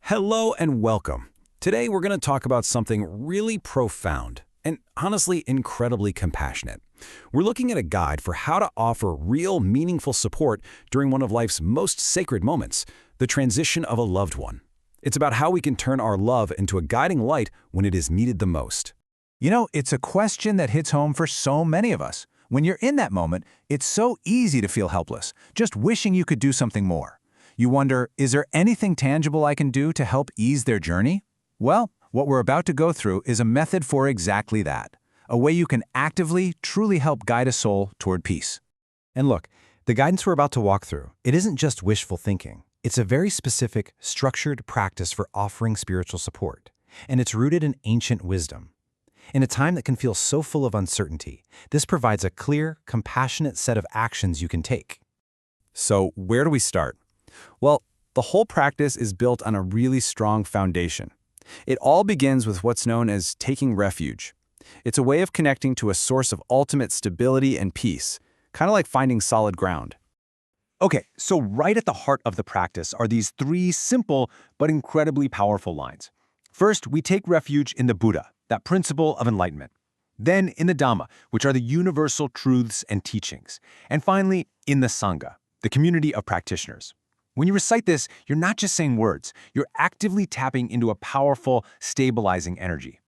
Hello and welcome. Today we're going to talk about something really profound and honestly incredibly compassionate. We're looking at a guide for how to offer real, meaningful support during one of life's most sacred moments, the transition of a loved one. It's about how we can turn our love into a guiding light when it is needed the most. It's a question that hits home for so many of us. When you're in that moment, it's so easy to feel helpless, just wishing you could do something more. You wonder, is there anything tangible I can do to help ease their journey? Well, what we're about to go through is a method for exactly that, a way you can actively, truly help guide a soul toward peace. And look, the guidance we're about to walk through, it isn't just wishful thinking. It's a very specific, structured practice for offering spiritual support, and it's rooted in ancient wisdom. In a time that can feel so full of uncertainty, this provides a clear, compassionate set of actions you can take. So where do we start? Well, the whole practice is built on a really strong foundation. It all begins with what's known as taking refuge. It's a way of connecting to a source of ultimate stability and peace, kind of like finding solid ground. Okay, so right at the heart of the practice are these three simple but incredibly powerful lines. First, we take refuge in the Buddha, that principle of enlightenment. Then in the Dhamma, which are the universal truths and teachings. And finally, in the Sangha, the community of practitioners. When you recite this, you're not just saying words, you're actively tapping into a powerful, stabilizing energy.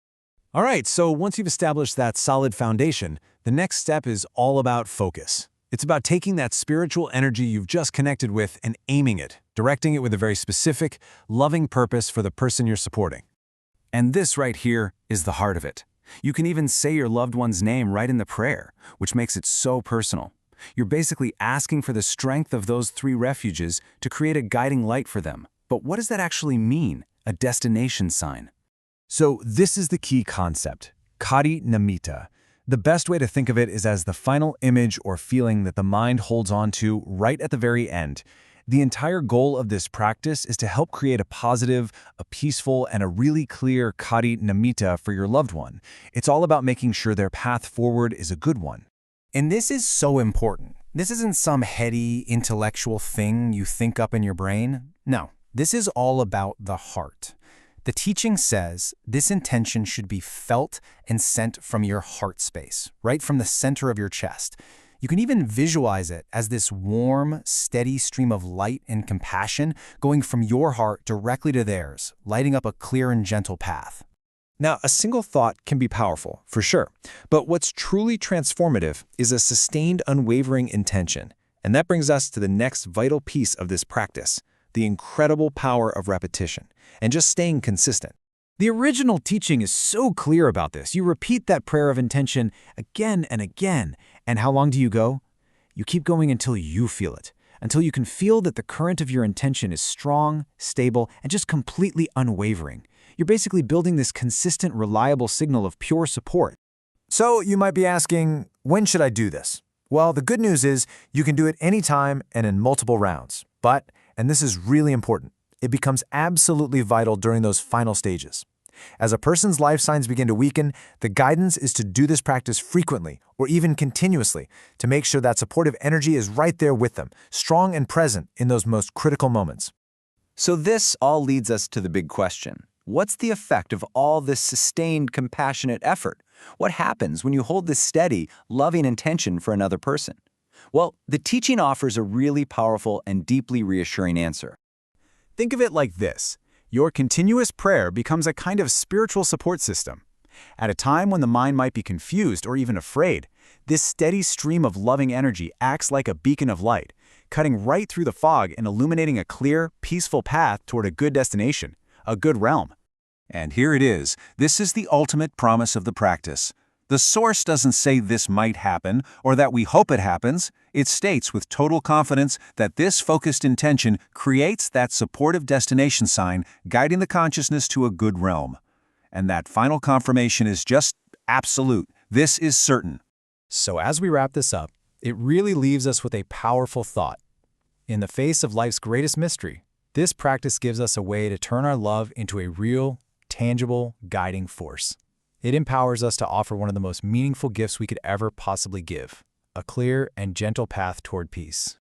All right, so once you've established that solid foundation, the next step is all about focus. It's about taking that spiritual energy you've just connected with and aiming it, directing it with a very specific, loving purpose for the person you're supporting. And this right here is the heart of it. You can even say your loved one's name right in the prayer, which makes it so personal. You're basically asking for the strength of those three refuges to create a guiding light for them. But what does that actually mean, a destination sign? So this is the key concept, Kari Namitta. The best way to think of it is as the final image or feeling that the mind holds on to right at the very end. The entire goal of this practice is to help create a positive, a peaceful, and a really clear Kari Namitta for your loved one. It's all about making sure their path forward is a good one. And this is so important. This isn't some heady, intellectual thing you think up in your brain. No, this is all about the heart. The teaching says this intention should be felt and sent from your heart space, right from the center of your chest. You can even visualize it as this warm, steady stream of light and compassion going from your heart directly to theirs, lighting up a clear and gentle path. Now, a single thought can be powerful, for sure, but what's truly transformative is a sustained, unwavering intention. And that brings us to the next vital piece of this practice, the incredible power of repetition, and just staying consistent. The original teaching is so clear about this. You repeat that prayer of intention again and again, and how long do you go? You keep going until you feel it, until you can feel that the current of your intention is strong, stable, and just completely unwavering. You're basically building this consistent, reliable signal of pure support. So you might be asking, when should I do this? Well, the good news is you can do it anytime and in multiple rounds. But, and this is really important, it becomes absolutely vital during those final stages. As a person's life signs begin to weaken, the guidance is to do this practice frequently or even continuously to make sure that supportive energy is right there with them, strong and present in those most critical moments. So this all leads us to the big question. What's the effect of all this sustained, compassionate effort? What happens when you hold this steady, loving intention for another person? Well, the teaching offers a really powerful and deeply reassuring answer. Think of it like this. Your continuous prayer becomes a kind of spiritual support system. At a time when the mind might be confused or even afraid, this steady stream of loving energy acts like a beacon of light, cutting right through the fog and illuminating a clear, peaceful path toward a good destination, a good realm. And here it is. This is the ultimate promise of the practice. The Source doesn't say this might happen or that we hope it happens. It states with total confidence that this focused intention creates that supportive destination sign guiding the consciousness to a good realm. And that final confirmation is just absolute. This is certain. So as we wrap this up, it really leaves us with a powerful thought. In the face of life's greatest mystery, this practice gives us a way to turn our love into a real, tangible, guiding force. It empowers us to offer one of the most meaningful gifts we could ever possibly give, a clear and gentle path toward peace.